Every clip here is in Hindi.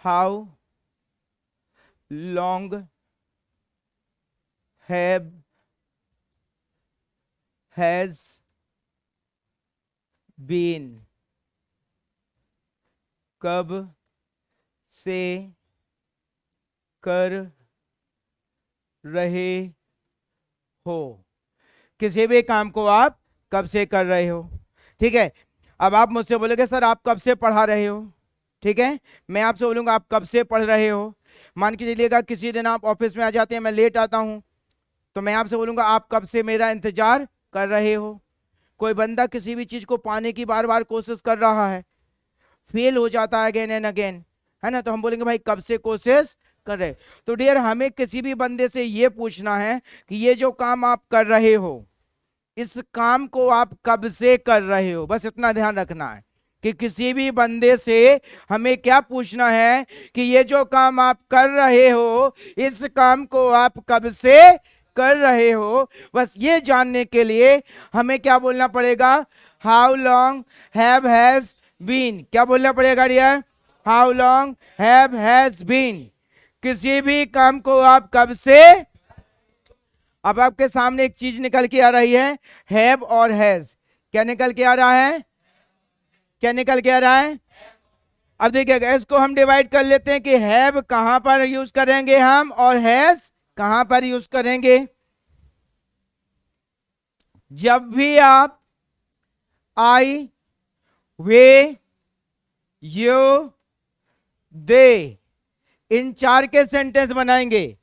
हाउ लॉन्ग हैज बीन, कब से कर रहे हो। किसी भी काम को आप कब से कर रहे हो, ठीक है। अब आप मुझसे बोलोगे सर आप कब से पढ़ा रहे हो, ठीक है। मैं आपसे बोलूंगा आप कब से पढ़ रहे हो। मान के चलिएगा किसी दिन आप ऑफिस में आ जाते हैं, मैं लेट आता हूं, तो मैं आपसे बोलूंगा आप कब से मेरा इंतजार कर रहे हो। कोई बंदा किसी भी चीज को पाने की बार बार कोशिश कर रहा है, फेल हो जाता है अगेन एंड अगेन, है ना, तो हम बोलेंगे भाई कब से कोशिश कर रहे। तो डियर हमें किसी भी बंदे से ये पूछना है कि ये जो काम आप कर रहे हो, इस काम को आप कब से कर रहे हो, बस इतना ध्यान रखना है कि किसी भी बंदे से हमें क्या पूछना है कि ये जो काम आप कर रहे हो, इस काम को आप कब से कर रहे हो। बस ये जानने के लिए हमें क्या बोलना पड़ेगा, हाउ लॉन्ग हैज बीन। क्या बोलना पड़ेगा dear, how long has been. किसी भी काम को आप कब से। अब आपके सामने एक चीज निकल के आ रही है, हैव और हैज। क्या निकल के आ रहा है, क्या निकल के आ रहा है। अब देखिएगा इसको हम डिवाइड कर लेते हैं कि हैव कहां पर यूज करेंगे हम और हैज कहां पर यूज करेंगे। जब भी आप आई, वे, यू, दे, इन चार के सेंटेंस बनाएंगे,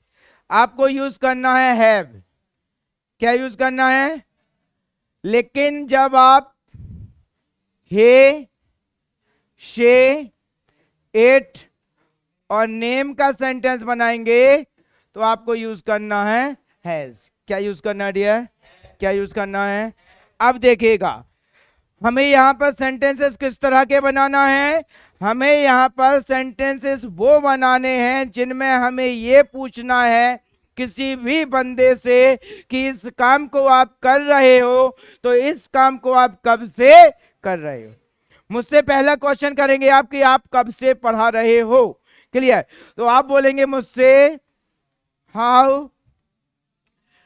आपको यूज करना है हैव। क्या यूज करना है। लेकिन जब आप हे, शे, इट और नेम का सेंटेंस बनाएंगे तो आपको यूज करना है हैज। क्या यूज करना है डियर, क्या यूज करना है। अब देखिएगा हमें यहां पर सेंटेंसेस किस तरह के बनाना है। हमें यहां पर सेंटेंसेस वो बनाने हैं जिनमें हमें ये पूछना है किसी भी बंदे से कि इस काम को आप कर रहे हो, तो इस काम को आप कब से कर रहे हो। मुझसे पहला क्वेश्चन करेंगे आप कि आप कब से पढ़ा रहे हो, क्लियर। तो आप बोलेंगे मुझसे हाउ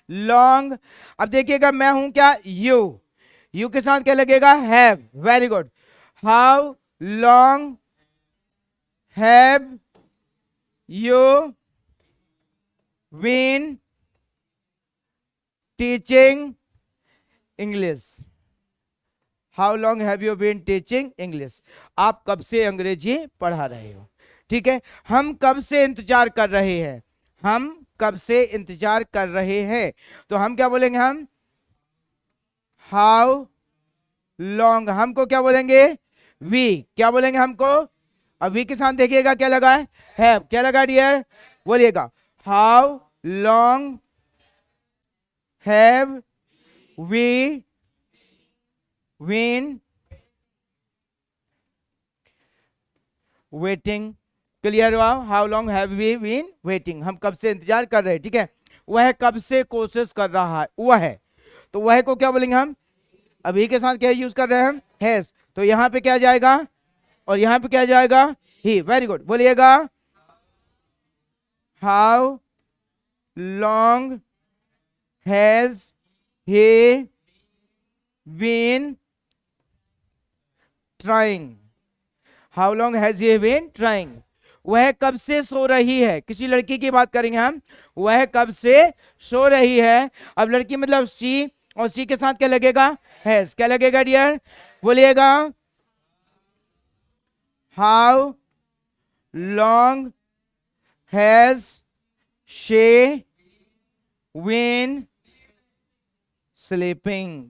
लॉन्ग। अब देखिएगा मैं हूं क्या, यू के साथ क्या लगेगा, have. Very good. How long have you been teaching English. How long have you been teaching English. आप कब से अंग्रेजी पढ़ा रहे हो, ठीक है। हम कब से इंतजार कर रहे हैं, हम कब से इंतजार कर रहे हैं, तो हम क्या बोलेंगे, हम हाउ लॉन्ग। हमको क्या बोलेंगे, वी। क्या बोलेंगे हमको, अब वी के साथ देखिएगा क्या लगा है, हैव। क्या लगा डियर, बोलिएगा how long have we been waiting. Clear हुआ, how long have we been waiting, हम कब से इंतजार कर रहे हैं, ठीक है। वह कब से कोशिश कर रहा है, वह है, तो वह को क्या बोलेंगे हम, अभी के साथ क्या यूज कर रहे हैं हम, हैज। तो यहां पे क्या जाएगा और यहां पे क्या जाएगा, ही। वेरी गुड, बोलिएगा how long has he been trying. How long has he been trying. वह कब से सो रही है, किसी लड़की की बात करेंगे हम, वह कब से सो रही है। अब लड़की मतलब सी, और सी के साथ क्या लगेगा, हैज। क्या लगेगा डियर, बोलिएगा how long has she been sleeping.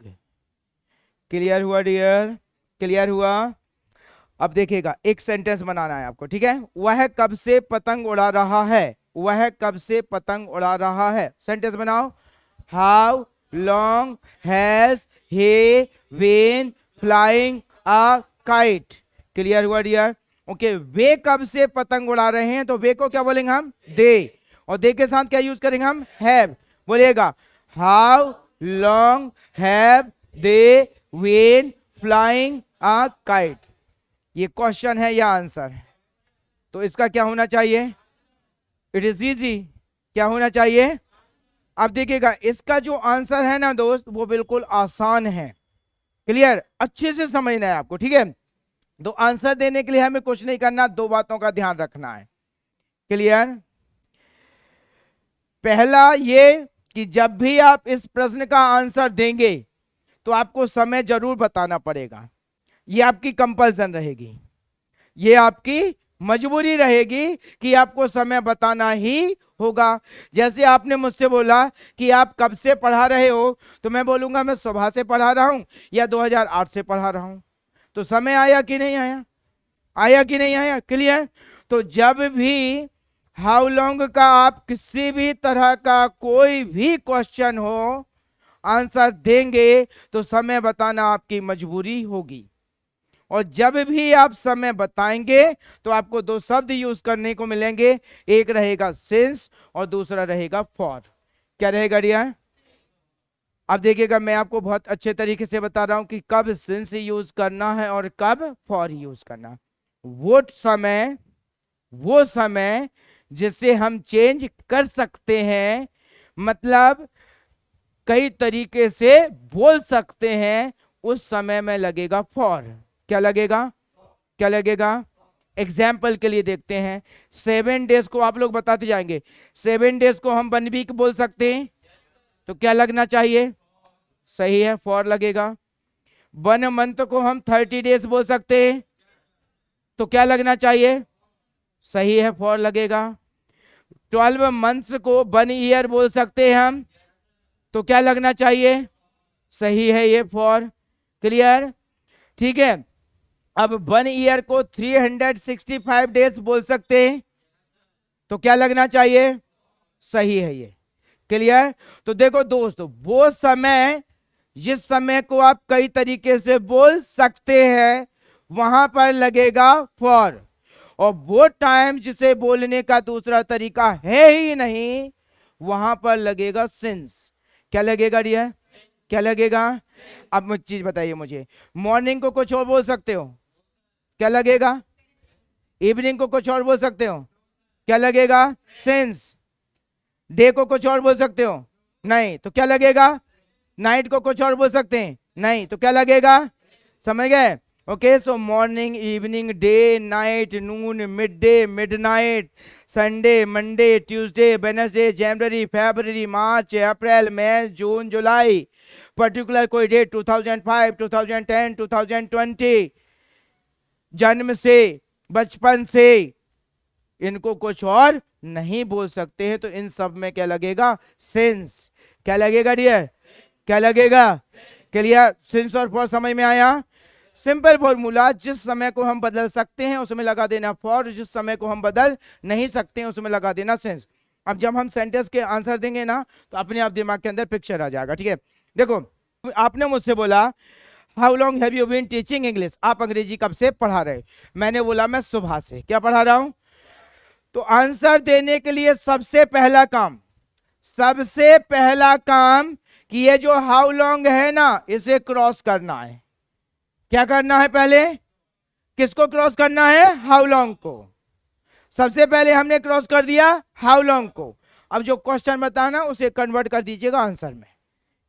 Clear हुआ डियर, क्लियर हुआ। अब देखिएगा एक सेंटेंस बनाना है आपको, ठीक है। वह कब से पतंग उड़ा रहा है, वह कब से पतंग उड़ा रहा है। सेंटेंस बनाओ, how long has he been flying a kite. Clear हुआ डियर, ओके। वे कब से पतंग उड़ा रहे हैं, तो वे को क्या बोलेंगे हम, दे। और दे के साथ क्या यूज करेंगे हम, हैव। बोलिएगा how long have they been flying a kite. ये क्वेश्चन है या आंसर है, तो इसका क्या होना चाहिए? It is easy. क्या होना चाहिए? अब देखिएगा इसका जो आंसर है ना दोस्त, वो बिल्कुल आसान है। क्लियर? अच्छे से समझना है आपको, ठीक है? तो आंसर देने के लिए हमें कुछ नहीं करना, दो बातों का ध्यान रखना है। क्लियर? पहला ये कि जब भी आप इस प्रश्न का आंसर देंगे तो आपको समय जरूर बताना पड़ेगा। ये आपकी कंपल्सन रहेगी, ये आपकी मजबूरी रहेगी कि आपको समय बताना ही होगा। जैसे आपने मुझसे बोला कि आप कब से पढ़ा रहे हो, तो मैं बोलूंगा मैं सुबह से पढ़ा रहा हूं या 2008 से पढ़ा रहा हूं। तो समय आया कि नहीं आया? आया कि नहीं आया? क्लियर? तो जब भी हाउ लॉन्ग का आप किसी भी तरह का कोई भी क्वेश्चन हो, आंसर देंगे तो समय बताना आपकी मजबूरी होगी। और जब भी आप समय बताएंगे तो आपको दो शब्द यूज करने को मिलेंगे, एक रहेगा सिंस और दूसरा रहेगा फॉर। क्या रहेगा डियर? अब देखिएगा मैं आपको बहुत अच्छे तरीके से बता रहा हूं कि कब सिंस यूज करना है और कब फॉर यूज करना। वो समय जिसे हम चेंज कर सकते हैं, मतलब कई तरीके से बोल सकते हैं, उस समय में लगेगा फॉर। क्या लगेगा? क्या लगेगा? एग्जाम्पल के लिए देखते हैं, 7 डेज को आप लोग बताते जाएंगे। 7 डेज को हम 1 वीक बोल सकते हैं, तो क्या लगना चाहिए? सही है, फॉर लगेगा। 1 मंथ को हम 30 डेज बोल सकते हैं, तो क्या लगना चाहिए? सही है, फॉर लगेगा। 12 मंथ्स को 1 ईयर बोल सकते हैं हम, तो क्या लगना चाहिए? सही है, ये फॉर। क्लियर? ठीक है। अब 1 ईयर को 365 डेज बोल सकते हैं, तो क्या लगना चाहिए? सही है, ये। क्लियर? तो देखो दोस्तों, वो समय जिस समय को आप कई तरीके से बोल सकते हैं, वहां पर लगेगा फॉर। और वो टाइम जिसे बोलने का दूसरा तरीका है ही नहीं, वहां पर लगेगा सिंस। क्या लगेगा डियर? क्या लगेगा? अब मुझे चीज बताइए मुझे, मॉर्निंग को कुछ और बोल सकते हो, क्या लगेगा? इवनिंग को कुछ और बोल सकते हो, क्या लगेगा? सिंस। डे को कुछ और बोल सकते हो, नहीं, तो क्या लगेगा? नाइट को कुछ और बोल सकते हैं, नहीं, तो क्या लगेगा? समझ गए? Okay, so morning, evening, day, night, noon, mid day, midnight, Sunday, Monday, Tuesday, Wednesday, जनवरी, फरवरी, मार्च, अप्रैल, मई, जून, जुलाई, पर्टिकुलर कोई डेट 2005, 2010, 2020, जन्म से, बचपन से, इनको कुछ और नहीं बोल सकते हैं, तो इन सब में क्या लगेगा? सिंस। क्या लगेगा डियर? क्या लगेगा? क्लियर? सिंस और फॉर समझ में आया? सिंपल फॉर्मूला, जिस समय को हम बदल सकते हैं उसमें लगा देना फॉर, जिस समय को हम बदल नहीं सकते हैं उसमें लगा देना सिंस। अब जब हम सेंटेंस के आंसर देंगे ना, तो अपने आप दिमाग के अंदर पिक्चर आ जाएगा। ठीक है, देखो आपने मुझसे बोला how long have you been teaching English, आप अंग्रेजी कब से पढ़ा रहे? मैंने बोला मैं सुबह से। क्या पढ़ा रहा हूं? तो आंसर देने के लिए सबसे पहला काम कि ये जो हाउ लॉन्ग है ना, इसे क्रॉस करना है। क्या करना है? पहले किसको क्रॉस करना है? हाउ लॉन्ग को। सबसे पहले हमने क्रॉस कर दिया हाउ लॉन्ग को। अब जो क्वेश्चन बताना उसे कन्वर्ट कर दीजिएगा आंसर में।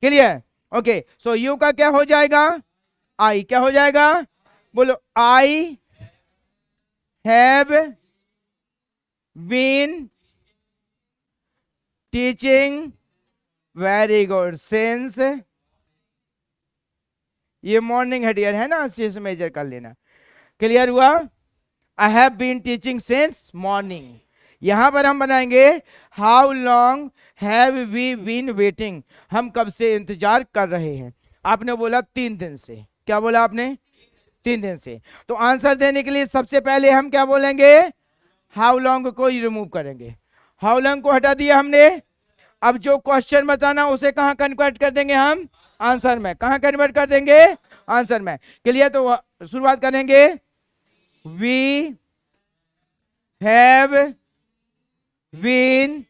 क्लियर? ओके, सो यू का क्या हो जाएगा? आई। क्या हो जाएगा? बोलो, I have been teaching, very good, since, ये मॉर्निंग है डियर, है ना, से मेजर कर लेना। क्लियर हुआ? I have been teaching since morning. यहां पर हम बनाएंगे how long have we been waiting, हम कब से इंतजार कर रहे हैं? आपने बोला 3 दिन से। क्या बोला आपने? 3 दिन से। तो आंसर देने के लिए सबसे पहले हम क्या बोलेंगे? हाउ लॉन्ग को रिमूव करेंगे। हाउ लॉन्ग को हटा दिया हमने। अब जो क्वेश्चन बताना उसे कहां कन्वर्ट कर देंगे हम? आंसर में। कहां कन्वर्ट कर देंगे? आंसर में। क्लियर? तो शुरुआत करेंगे, वी हैव बीन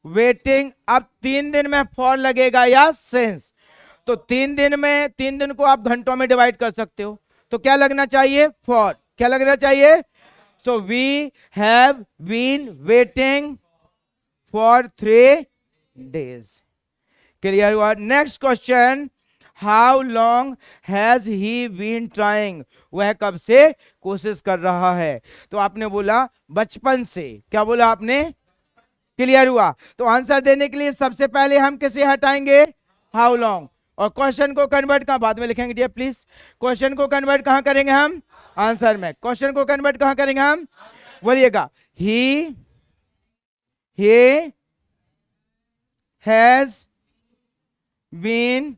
वेटिंग। अब 3 दिन में फॉर लगेगा या सिंस? तो 3 दिन में, 3 दिन को आप घंटों में डिवाइड कर सकते हो, तो क्या लगना चाहिए? फॉर। क्या लगना चाहिए? So we have been waiting for 3 days. Clear हुआ? Next question, how long has he been trying, वह कब से कोशिश कर रहा है? तो आपने बोला बचपन से। क्या बोला आपने? क्लियर हुआ? तो आंसर देने के लिए सबसे पहले हम किसे हटाएंगे? How long. और क्वेश्चन को कन्वर्ट कहां बाद में लिखेंगे डियर प्लीज? क्वेश्चन को कन्वर्ट कहां करेंगे हम? आंसर में। क्वेश्चन को कन्वर्ट कहां करेंगे हम? बोलिएगा, ही हैज बीन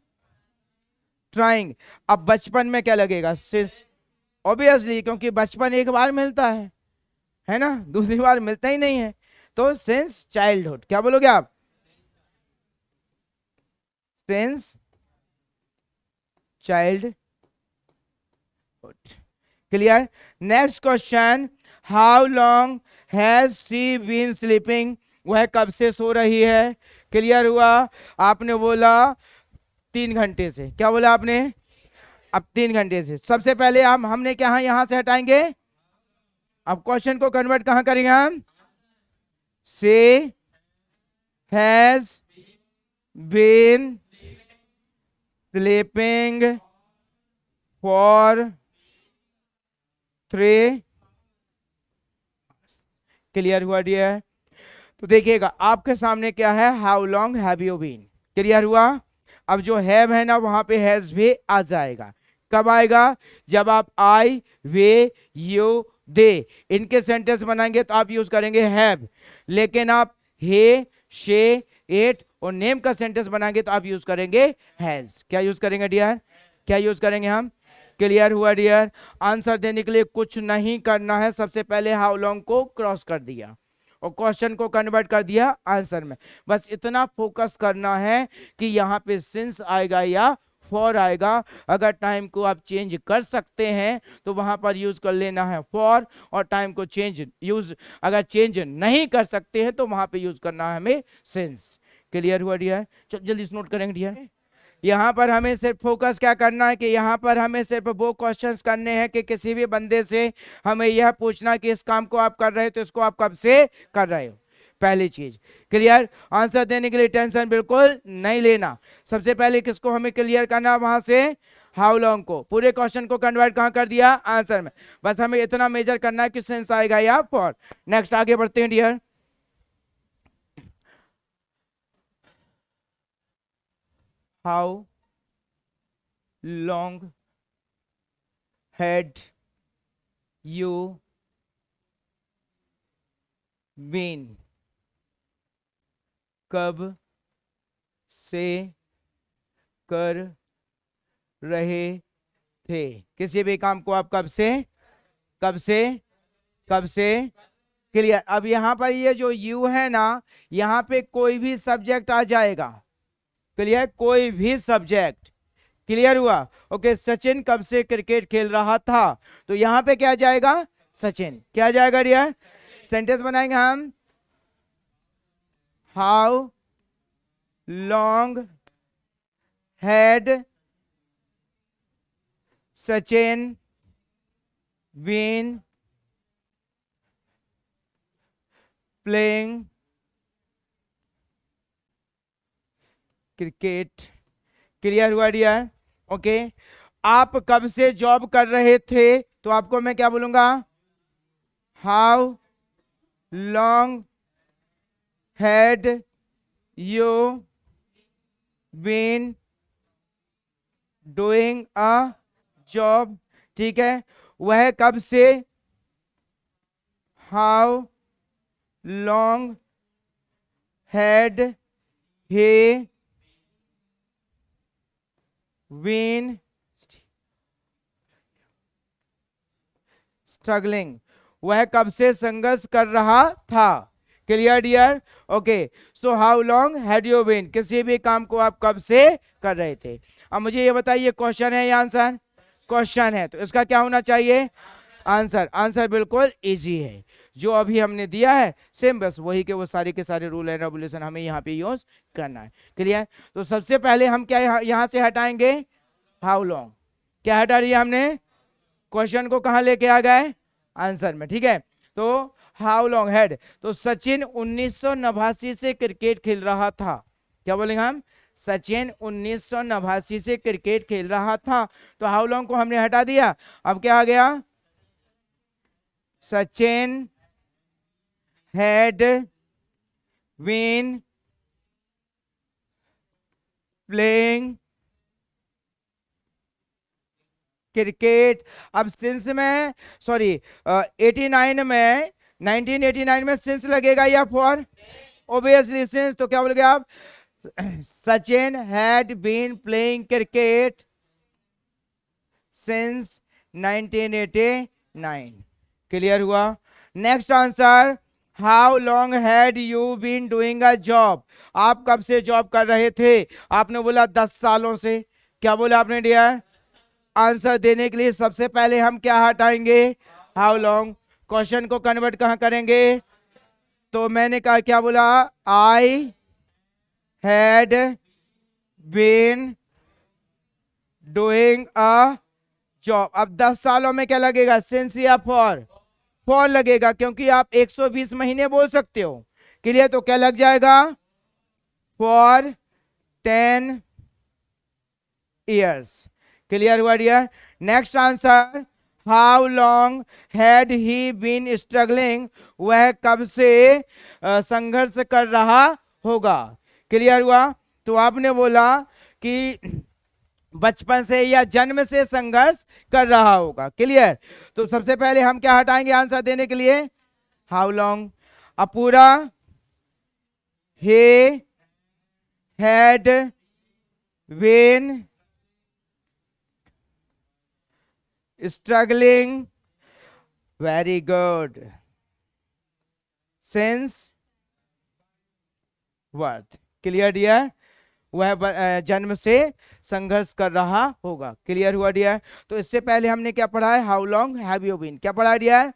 ट्राइंग। अब बचपन में क्या लगेगा? सिंस, ऑब्वियसली, क्योंकि बचपन एक बार मिलता है ना, दूसरी बार मिलता ही नहीं है। तो सिंस चाइल्डहुड। क्या बोलोगे आप? Since childhood. Clear? Next question, how long has she been sleeping, वह कब से सो रही है? क्लियर हुआ? आपने बोला 3 घंटे से। क्या बोला आपने? अब 3 घंटे से। सबसे पहले हमने क्या यहां से हटाएंगे? अब क्वेश्चन को कन्वर्ट कहां करेंगे हम? She has been sleeping for 3। Clear हुआ डियर? तो देखिएगा आपके सामने क्या है, how long have you been. Clear हुआ? अब जो हैव है ना वहां पे हैज भी आ जाएगा। कब आएगा? जब आप आई, वे, यू, दे इनके सेंटेंस बनाएंगे तो आप यूज करेंगे हैव। लेकिन आप हे, शे, इट और नेम का सेंटेंस बनाएंगे तो आप यूज करेंगे हैज। क्या यूज करेंगे डियर? क्या यूज करेंगे हम? क्लियर हुआ डियर? आंसर देने के लिए कुछ नहीं करना है, सबसे पहले हाउ लॉन्ग को क्रॉस कर दिया और क्वेश्चन को कन्वर्ट कर दिया आंसर में। बस इतना फोकस करना है कि यहाँ पे सिंस आएगा या फॉर आएगा। अगर टाइम को आप चेंज कर सकते हैं तो वहां पर यूज कर लेना है फॉर, और टाइम को अगर चेंज नहीं कर सकते हैं तो वहां पे यूज करना है हमें सिंस। क्लियर हुआ डियर? चलो जल्दी से नोट करेंगे डियर। यहाँ पर हमें सिर्फ फोकस क्या करना है कि यहाँ पर हमें सिर्फ वो क्वेश्चंस करने हैं कि किसी भी बंदे से हमें यह पूछना कि इस काम को आप कर रहे हो तो इसको आप कब से कर रहे हो, पहली चीज। क्लियर? आंसर देने के लिए टेंशन बिल्कुल नहीं लेना। सबसे पहले किसको हमें क्लियर करना, वहां से हाउ लॉन्ग को। पूरे क्वेश्चन को कन्वर्ट कहां कर दिया? आंसर में। बस हमें इतना मेजर करना है कि सेंस आएगा या फॉर। नेक्स्ट आगे बढ़ते हैं dear. How long had you been, कब से कर रहे थे? किसी भी काम को आप कब से क्लियर? अब यहां पर ये जो यू है ना, यहां पे कोई भी सब्जेक्ट आ जाएगा। क्लियर? कोई भी सब्जेक्ट। क्लियर हुआ? ओके, सचिन कब से क्रिकेट खेल रहा था, तो यहां पे क्या जाएगा? सचिन। क्या जाएगा डियर? सेंटेंस बनाएंगे हम, how long had Sachin been playing cricket. Clear हुआ डियर? ओके, आप कब से जॉब कर रहे थे, तो आपको मैं क्या बोलूंगा? How long had you been doing a job. ठीक है, वह कब से, how long had he been struggling, वह कब से संघर्ष कर रहा था। Clear dear? Okay, so how long had you been, किसी भी काम को आप कब से कर रहे थे। अब मुझे ये बताइए, क्वेश्चन है या आंसर? क्वेश्चन है, तो इसका क्या होना चाहिए? आंसर। आंसर बिल्कुल इजी है, जो अभी हमने दिया है सेम, बस वही के वो सारे के सारे रूल एंड रेगुलेशन हमें यहाँ पे यूज करना है। क्लियर? तो सबसे पहले हम क्या यहाँ से हटाएंगे? How long. क्या हटा दिया हमने? क्वेश्चन को कहां लेके आ गए, आंसर में, ठीक है। तो हाउ लॉन्ग हैड, तो सचिन 1989 से क्रिकेट खेल रहा था, क्या बोलेंगे हम, सचिन 1989 से क्रिकेट खेल रहा था। तो हाउ लॉन्ग को हमने हटा दिया, अब क्या आ गया, Sachin had been playing cricket. अब सिंस में, सॉरी 89 में, 1989 में सिंस लगेगा या फॉर, ओबियसली सिंस, तो क्या बोलोगे आप, Sachin had been playing cricket since 1989। Clear हुआ। Next answer, how long had you been doing a job, आप कब से जॉब कर रहे थे, आपने बोला 10 सालों से, क्या बोला आपने डियर। आंसर देने के लिए सबसे पहले हम क्या हटाएंगे, हाउ लॉन्ग, क्वेश्चन को कन्वर्ट कहां करेंगे, तो मैंने कहा क्या बोला, I had been doing a job. अब 10 सालों में क्या लगेगा, सिंस या फॉर लगेगा, क्योंकि आप 120 महीने बोल सकते हो, क्लियर, तो क्या लग जाएगा, फॉर 10 years। क्लियर हुआ dear. Next answer, how long had he been struggling, वह कब से संघर्ष कर रहा होगा। क्लियर हुआ। तो आपने बोला कि बचपन से या जन्म से संघर्ष कर रहा होगा। क्लियर। तो सबसे पहले हम क्या हटाएंगे आंसर देने के लिए, हाउ लॉन्ग। अब पूरा, he had been struggling, very good, since birth। Clear dear, वह जन्म से संघर्ष कर रहा होगा। क्लियर हुआ डियर। तो इससे पहले हमने क्या पढ़ा है, how long have you been, क्या पढ़ा है डियर,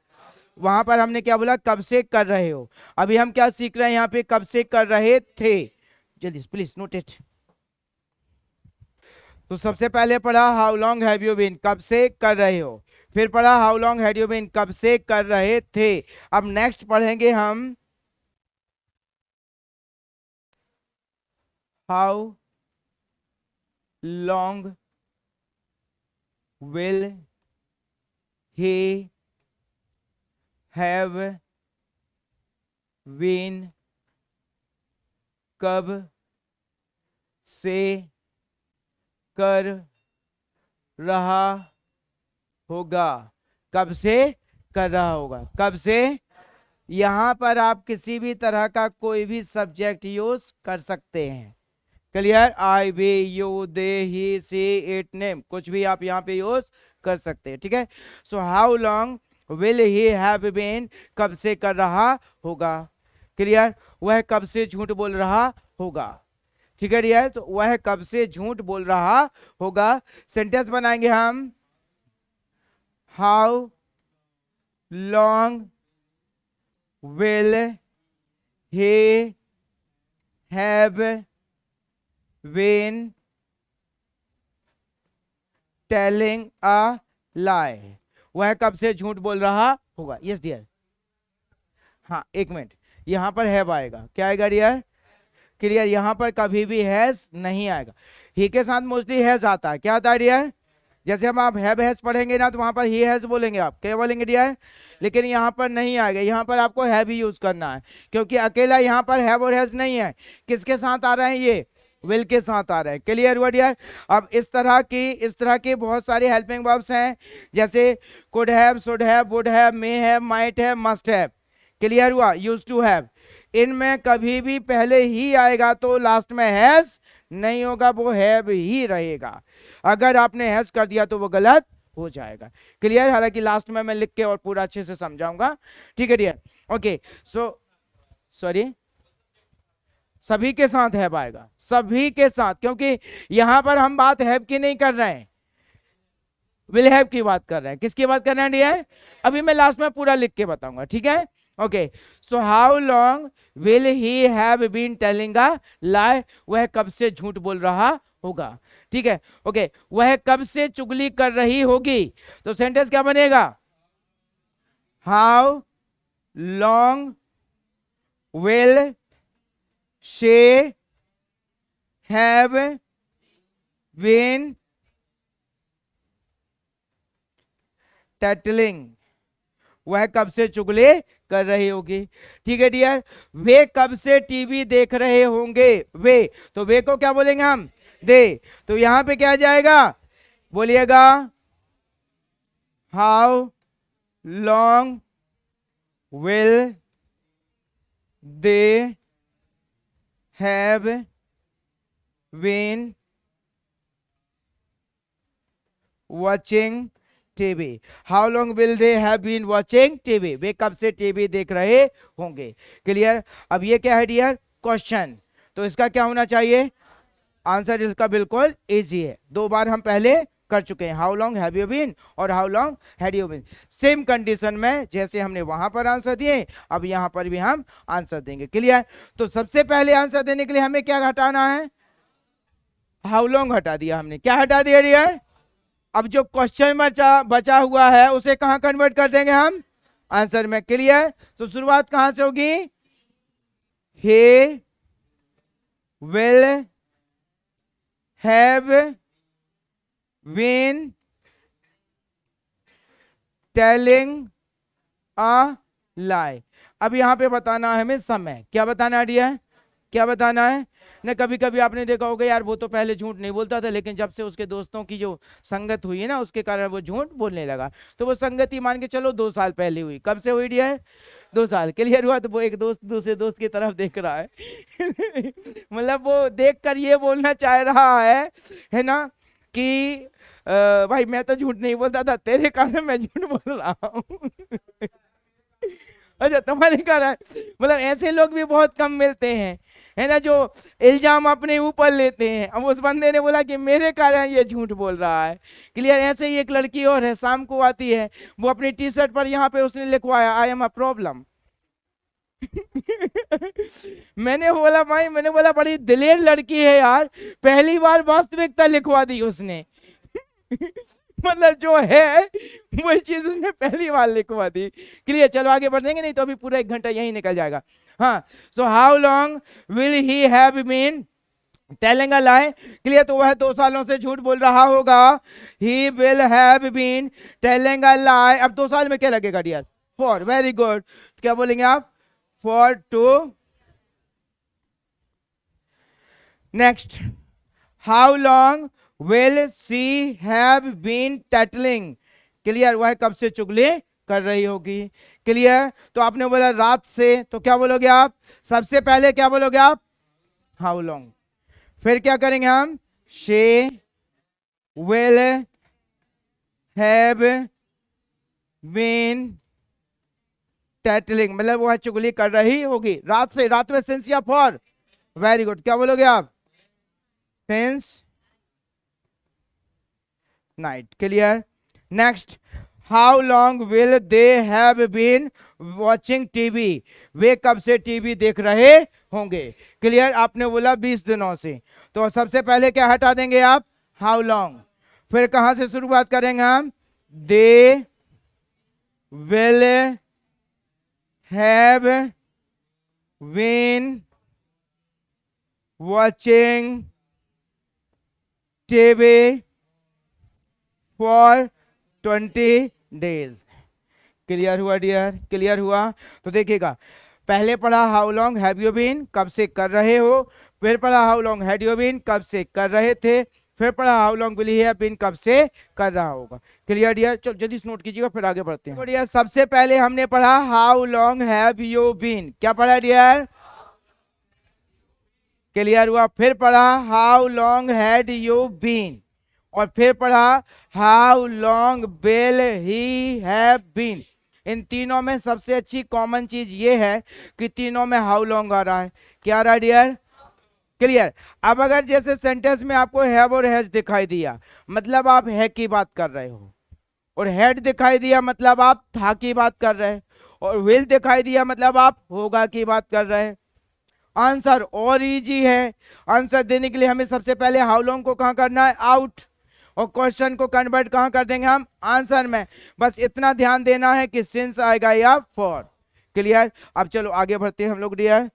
वहां पर हमने क्या बोला, कब से कर रहे हो। अभी हम क्या सीख रहे हैं यहाँ पे, कब से कर रहे थे। जल्दी प्लीज नोट इट। तो सबसे पहले पढ़ा how long have you been, कब से कर रहे हो, फिर पढ़ा how long have you been, कब से कर रहे थे। अब नेक्स्ट पढ़ेंगे हम how long will he have been, कब से कर रहा होगा, कब से कर रहा होगा, कब से। यहां पर आप किसी भी तरह का कोई भी सब्जेक्ट यूज कर सकते हैं। Clear, I we you they he she it name, कुछ भी आप यहाँ पे यूज कर सकते हैं। ठीक है। So how long will he have been, कब से कर रहा होगा। क्लियर, वह कब से झूठ बोल रहा होगा। ठीक है डियर, तो वह कब से झूठ बोल रहा होगा। सेंटेंस बनाएंगे हम, how long will he have been telling a lie, वह कब से झूठ बोल रहा होगा। Yes dear. हाँ एक मिनट, यहां पर हैव आएगा, क्या आएगा डियर। क्लियर, यहां पर कभी भी हैज नहीं आएगा। ही के साथ मोस्टली हैज आता है, क्या आता है डियर। जैसे हम आप हैव हैज पढ़ेंगे ना, तो वहां पर ही हैज बोलेंगे, आप क्या बोलेंगे डियर। लेकिन यहां पर नहीं आएगा, यहां पर आपको हैव ही यूज करना है, क्योंकि अकेला यहां पर हैव और हैज नहीं है। किसके साथ आ रहे हैं, ये विल के साथ आ रहे हैं। क्लियर हुआ डियर। अब इस तरह के बहुत सारे हेल्पिंग वर्ब्स हैं, जैसे could have, should have, would have, may have, might have, must have. Clear हुआ। यूज टू हैव, इनमें कभी भी पहले ही आएगा तो लास्ट में हैज नहीं होगा, वो हैव ही रहेगा। अगर आपने हैज कर दिया तो वो गलत हो जाएगा। क्लियर, हालांकि लास्ट में मैं लिख के और पूरा अच्छे से समझाऊंगा। ठीक है डियर। ओके, सो सॉरी, सभी के साथ हैव आएगा, सभी के साथ, क्योंकि यहां पर हम बात हैव की नहीं कर रहे हैं, विल हैव की बात कर रहे हैं। किसकी बात कर रहे हैं डियर, अभी मैं लास्ट में पूरा लिख के बताऊंगा। ठीक है। Okay, so how long will he have been telling a lie, वह कब से झूठ बोल रहा होगा। ठीक है, ओके, वह कब से चुगली कर रही होगी, तो सेंटेंस क्या बनेगा, how long will she have been tattling, वह कब से चुगली कर रही होगी। ठीक है डियर, वे कब से टीवी देख रहे होंगे, वे, तो वे को क्या बोलेंगे हम, दे, तो यहां पे क्या आ जाएगा, बोलिएगा how long will they have been watching TV, how long will they have been watching TV, वे कब से टीवी देख रहे होंगे। क्लियर, अब ये क्या है डियर, क्वेश्चन, तो इसका क्या होना चाहिए, आंसर इसका बिल्कुल इजी है, 2 बार हम पहले कर चुके हैं, how long have you been और how long had you been, same condition में जैसे हमने वहां पर आंसर दिए, अब यहां पर भी हम आंसर देंगे। क्लियर, तो सबसे पहले आंसर देने के लिए हमें क्या हटाना है, हाउ लॉन्ग हटा दिया हमने, क्या हटा दिया डियर, अब जो क्वेश्चन बचा हुआ है उसे कहां कन्वर्ट कर देंगे हम, आंसर में। क्लियर, तो शुरुआत कहां से होगी, he will have been telling a lie। अब यहां पे बताना है हमें समय, क्या बताना है डियर, क्या बताना है ना, कभी कभी आपने देखा होगा यार वो तो पहले झूठ नहीं बोलता था, लेकिन जब से उसके दोस्तों की जो संगत हुई है ना उसके कारण वो झूठ बोलने लगा, तो वो संगति मान के चलो 2 साल पहले हुई, कब से हुई डियर, 2 साल। क्लियर हुआ, तो वो एक दोस्त दूसरे दोस्त की तरफ देख रहा है मतलब वो देखकर ये बोलना चाह रहा है ना कि भाई मैं तो झूठ नहीं बोलता था, तेरे कारण मैं झूठ बोल रहा हूँ अच्छा तुम्हारे कारण, मतलब ऐसे लोग भी बहुत कम मिलते हैं, है ना, जो इल्जाम अपने ऊपर लेते हैं। अब उस बंदे ने बोला कि मेरे कारण ये झूठ बोल रहा है। क्लियर, ऐसे ही एक लड़की और है, शाम को आती है, वो अपनी टी शर्ट पर यहाँ पे उसने लिखवाया आई एम अ प्रॉब्लम मैंने बोला भाई, मैंने बोला बड़ी दिलेर लड़की है यार, पहली बार वास्तविकता लिखवा दी उसने मतलब जो है वही चीज उसने पहली बार लिखवा दी। क्लियर, चलो आगे बढ़ देंगे, नहीं तो अभी पूरा 1 घंटा यही निकल जाएगा। हाँ, so how long will he have been telling a lie. Clear, तो वह 2 सालों से झूठ बोल रहा होगा, he will have been telling a lie. अब 2 साल में क्या लगेगा डियर, फॉर, वेरी गुड, क्या बोलेंगे आप, for two. Next, how long will she have been tattling। Clear, वह कब से चुगली कर रही होगी। क्लियर, तो आपने बोला रात से, तो क्या बोलोगे आप, सबसे पहले क्या बोलोगे आप, हाउ लॉन्ग, फिर क्या करेंगे हम, she will have been tattling, मतलब वह चुगली कर रही होगी रात से, रात में सिंस या फॉर, वेरी गुड, क्या बोलोगे आप, since night. Clear, next, how long will they have been watching TV, वे कब से टीवी देख रहे होंगे। क्लियर, आपने बोला 20 दिनों से, तो सबसे पहले क्या हटा देंगे आप, हाउ लॉन्ग, फिर कहां से शुरुआत करेंगे हम, they will have been watching TV for 20 days. Clear हुआ डियर, क्लियर हुआ, तो देखिएगा पहले पढ़ा how long have you been, कब से कर रहे हो, फिर पढ़ा how long had you been, कब से कर रहे थे, फिर पढ़ा how long will he have been, कब से कर रहा होगा। क्लियर डियर, चलो जल्दी नोट कीजिएगा फिर आगे बढ़ते हैं। डियर, सबसे पहले हमने पढ़ा how long have you been, क्या पढ़ा डियर, क्लियर हुआ, फिर पढ़ा how long had you been, और फिर पढ़ा how long will he have been. इन तीनों में सबसे अच्छी कॉमन चीज ये है कि तीनों में हाउ लॉन्ग आ रहा है, क्या आ रहा है डियर, क्लियर। अब अगर जैसे सेंटेंस में आपको हैव और हैज दिखाई दिया, मतलब आप है की बात कर रहे हो, और हैड दिखाई दिया मतलब आप था की बात कर रहे हैं, और विल दिखाई दिया मतलब आप होगा की बात कर रहे हैं, आंसर और इजी है। आंसर देने के लिए हमें सबसे पहले हाउ लॉन्ग को कहां करना है, आउट, और क्वेश्चन को कन्वर्ट कहां कर देंगे हम, आंसर में। बस इतना ध्यान देना है कि सिंस आएगा या फॉर। क्लियर। अब चलो आगे बढ़ते हैं हम लोग dear.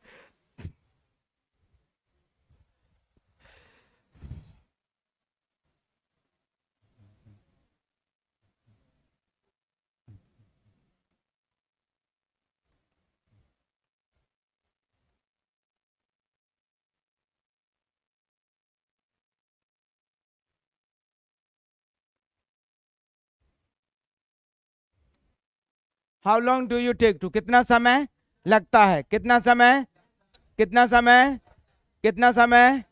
How long do you take to, कितना समय लगता है, कितना समय, कितना समय, कितना समय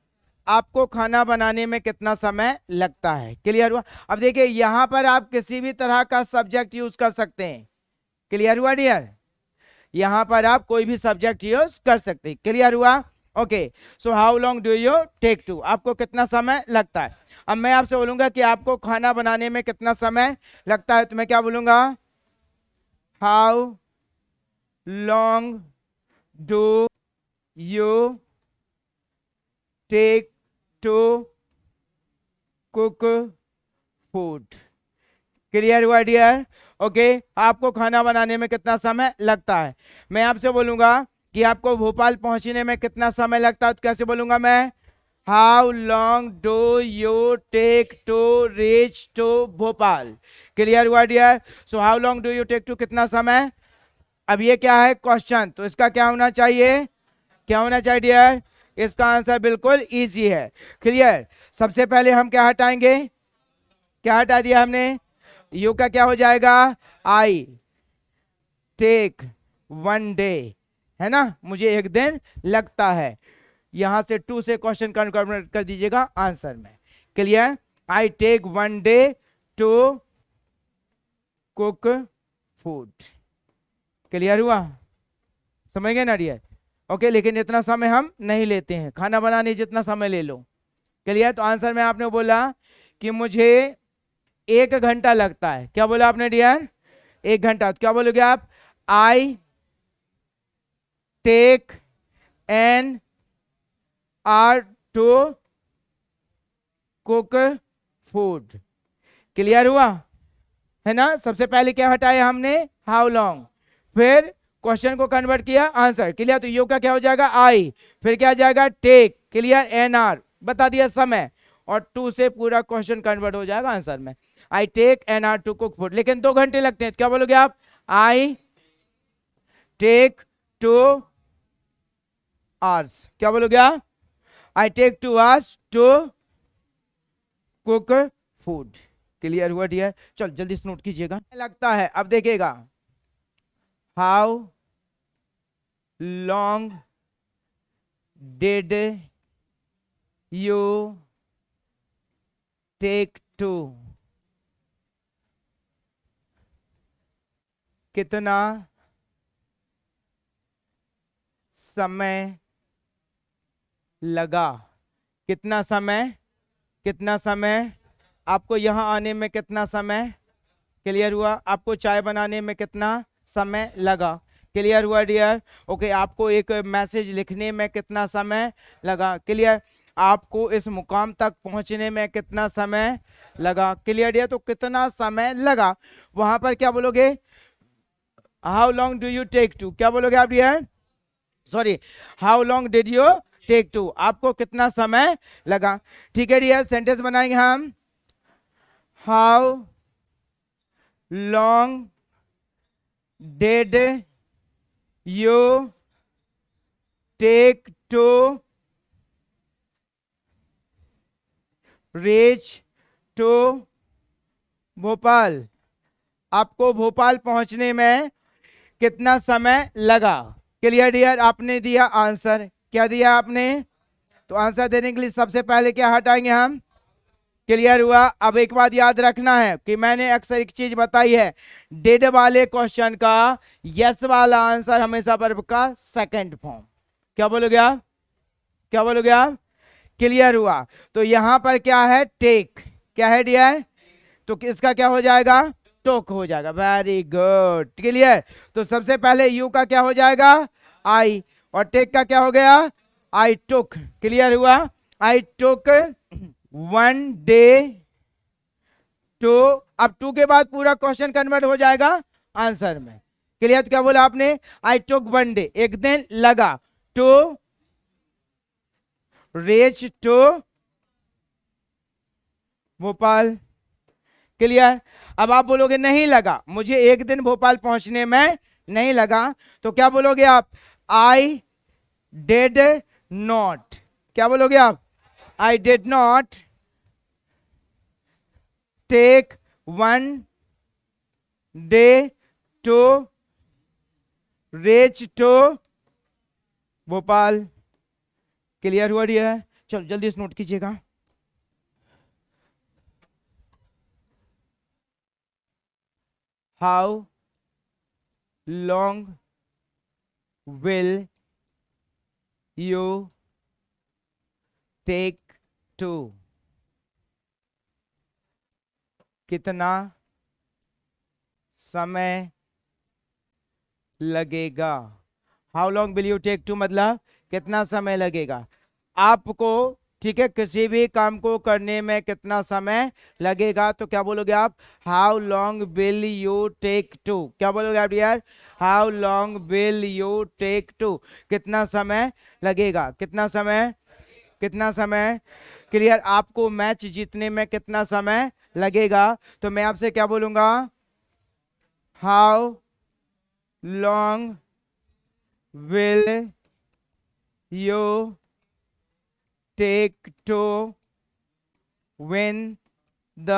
आपको खाना बनाने में कितना समय लगता है। क्लियर हुआ। अब देखिए यहां पर आप किसी भी तरह का सब्जेक्ट यूज कर सकते हैं। क्लियर हुआ डियर। यहां पर आप कोई भी सब्जेक्ट यूज कर सकते हैं। क्लियर हुआ। Okay. So how long do you take to, आपको कितना समय लगता है। अब मैं आपसे बोलूंगा कि आपको खाना बनाने में कितना समय लगता है, तो मैं क्या बोलूंगा, how long do you take to cook food. Clear हुआ डियर। ओके। आपको खाना बनाने में कितना समय लगता है। मैं आपसे बोलूंगा कि आपको भोपाल पहुंचने में कितना समय लगता है, तो कैसे बोलूंगा मैं, how long do you take to reach to Bhopal. Clear हुआ dear. So how long do you take to, कितना समय। अब ये क्या है, क्वेश्चन, तो इसका क्या होना चाहिए, क्या होना चाहिए डियर, इसका आंसर बिल्कुल इजी है। क्लियर। सबसे पहले हम क्या हटाएंगे, क्या हटा दिया हमने, यू का क्या हो जाएगा, आई टेक वन डे, है ना, मुझे एक दिन लगता है। यहां से टू से क्वेश्चन कन्वर्ट कर दीजिएगा आंसर में। Clear. I take one day to cook food. Clear हुआ, समझ गए ना डियर। ओके। लेकिन इतना समय हम नहीं लेते हैं, खाना बनाने जितना समय ले लो। क्लियर। तो आंसर में आपने बोला कि मुझे 1 घंटा लगता है। क्या बोला आपने डियर, 1 घंटा। तो क्या बोलोगे आप, I take an hour to cook food. Clear हुआ, है ना। सबसे पहले क्या हटाया हमने, हाउ लॉन्ग, फिर क्वेश्चन को कन्वर्ट किया आंसर। क्लियर। तो यू का क्या हो जाएगा, आई, फिर क्या आ जाएगा, टेक। क्लियर। एन आर बता दिया समय, और टू से पूरा क्वेश्चन कन्वर्ट हो जाएगा आंसर में। I take an hour to cook food, लेकिन 2 घंटे लगते हैं। तो क्या बोलोगे आप, आई टेक 2 आवर्स। क्या बोलोगे आप, I take 2 hours to cook food. Clear हुआ डियर। चल जल्दी से नोट कीजिएगा। लगता है, अब देखिएगा, how long did you take to, कितना समय लगा, कितना समय, कितना समय आपको यहां आने में कितना समय। क्लियर हुआ। आपको चाय बनाने में कितना समय लगा। क्लियर हुआ डियर। ओके। आपको एक मैसेज लिखने में कितना समय लगा। क्लियर। आपको इस मुकाम तक पहुंचने में कितना समय लगा। Clear dear. तो कितना समय लगा, वहां पर क्या बोलोगे, how long do you take to, क्या बोलोगे आप dear, sorry, how long did you take to, आपको कितना समय लगा। ठीक है डियर। सेंटेंस बनाएंगे हम, how long did you take to reach to Bhopal, आपको भोपाल पहुंचने में कितना समय लगा। Clear dear. आपने दिया आंसर, क्या दिया आपने, तो आंसर देने के लिए सबसे पहले क्या हटाएंगे हम। क्लियर हुआ। अब एक बात याद रखना है कि मैंने अक्सर एक चीज बताई है, डिड वाले क्वेश्चन का यस वाला आंसर हमेशा वर्ब का सेकंड फॉर्म। क्या बोलोगे आप, क्या बोलोगे आप। क्लियर हुआ। तो यहां पर क्या है, टेक, क्या है डियर, तो इसका क्या हो जाएगा, टोक हो जाएगा। Very good. क्लियर। तो सबसे पहले यू का क्या हो जाएगा, आई, और टेक का क्या हो गया, आई टुक, क्लियर हुआ, आई टुक 1 डे टू, अब टू के बाद पूरा क्वेश्चन कन्वर्ट हो जाएगा आंसर में, क्लियर। तो क्या बोला आपने, आई टुक 1 डे, एक दिन लगा, to reach to Bhopal, clear. अब आप बोलोगे नहीं लगा, मुझे एक दिन भोपाल पहुंचने में नहीं लगा, तो क्या बोलोगे आप, आई डिड नॉट, क्या बोलोगे आप, I did not take 1 day to reach to Bhopal, clear हुआ डियर। चलो जल्दी इस नोट कीजिएगा। How long will you take to, कितना समय लगेगा, how long will you take to मतलब कितना समय लगेगा आपको, ठीक है, किसी भी काम को करने में कितना समय लगेगा, तो क्या बोलोगे आप, how long will you take to, क्या बोलोगे आप यार, how long will you take to, कितना समय लगेगा, कितना समय, कितना समय, क्लियर। आपको मैच जीतने में कितना समय लगेगा, तो मैं आपसे क्या बोलूंगा, how long will you take to win the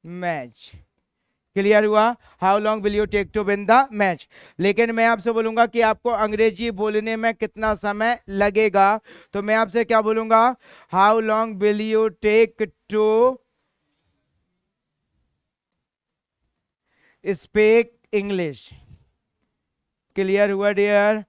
match, clear हुआ, how long will you take to win the match. लेकिन मैं आपसे बोलूंगा कि आपको अंग्रेजी बोलने में कितना समय लगेगा, तो मैं आपसे क्या बोलूंगा, how long will you take to speak English, clear हुआ डियर।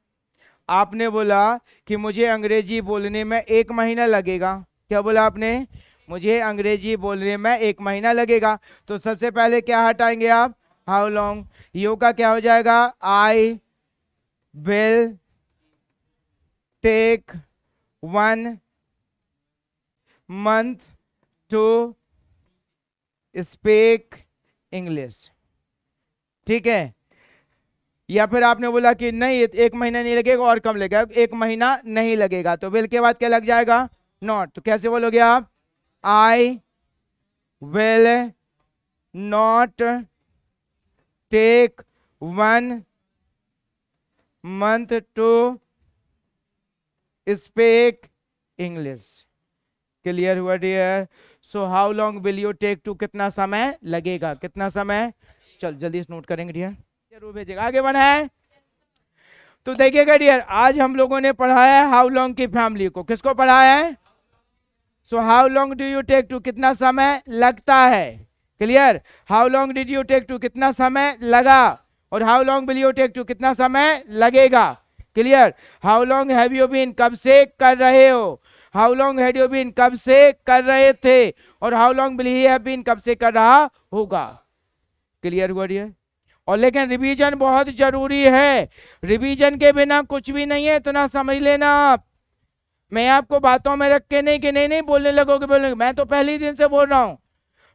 आपने बोला कि मुझे अंग्रेजी बोलने में 1 महीना लगेगा, क्या बोला आपने, मुझे अंग्रेजी बोलने में 1 महीना लगेगा, तो सबसे पहले क्या हटाएंगे आप, हाउ लॉन्ग, यू का क्या हो जाएगा, I will take 1 month to speak English, ठीक है। या फिर आपने बोला कि नहीं 1 महीना नहीं लगेगा और कम लगेगा, 1 महीना नहीं लगेगा, तो विल के बाद क्या लग जाएगा, नॉट, तो कैसे बोलोगे आप, I will not take 1 month to speak English, clear हुआ dear. So how long will you take to, कितना समय लगेगा, कितना समय, चल जल्दी नोट करेंगे डियर, जरूर भेजेगा, आगे बढ़ा है। तो देखिएगा डियर, आज हम लोगों ने पढ़ाया है हाउ लॉन्ग की फैमिली को, किसको पढ़ाया है, so how long do you take to, कितना समय लगता है, clear, how long did you take to, कितना समय लगा, और how long will you take to, कितना समय लगेगा, clear. How long have you been, कब से कर रहे हो, how long had you been, कब से कर रहे थे, और how long will he have been, कब से कर रहा होगा, क्लियर हुआ डियर। और लेकिन रिवीजन बहुत जरूरी है, रिवीजन के बिना कुछ भी नहीं है, इतना समझ लेना आप। मैं आपको बातों में रख के नहीं कि नहीं बोलने लगोगे, बोलेंगे मैं तो पहले ही दिन से बोल रहा हूं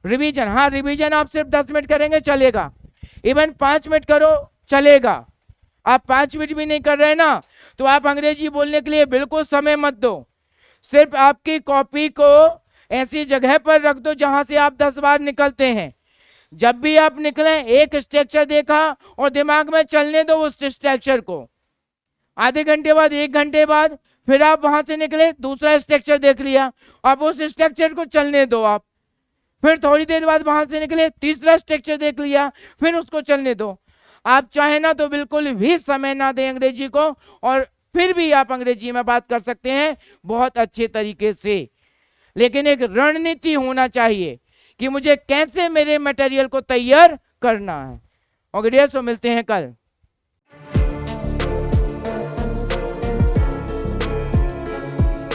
रिवीजन, हाँ रिवीजन आप सिर्फ 10 मिनट करेंगे चलेगा, इवन 5 मिनट करो चलेगा, आप 5 मिनट भी नहीं कर रहे ना, तो आप अंग्रेजी बोलने के लिए बिल्कुल समय मत दो, सिर्फ आपकी कॉपी को ऐसी जगह पर रख दो जहां से आप 10 बार निकलते हैं, जब भी आप निकले एक स्ट्रक्चर देखा और दिमाग में चलने दो उस स्ट्रक्चर को, आधे घंटे बाद 1 घंटे बाद फिर आप वहां से निकले दूसरा स्ट्रक्चर देख लिया, अब उस स्ट्रक्चर को चलने दो आप, फिर थोड़ी देर बाद वहां से निकले तीसरा स्ट्रक्चर देख लिया, फिर उसको चलने दो। आप चाहे ना तो बिल्कुल भी समय ना दें अंग्रेजी को, और फिर भी आप अंग्रेजी में बात कर सकते हैं बहुत अच्छे तरीके से, लेकिन एक रणनीति होना चाहिए कि मुझे कैसे मेरे मटेरियल को तैयार करना है। ओके डियर, सो मिलते हैं कल।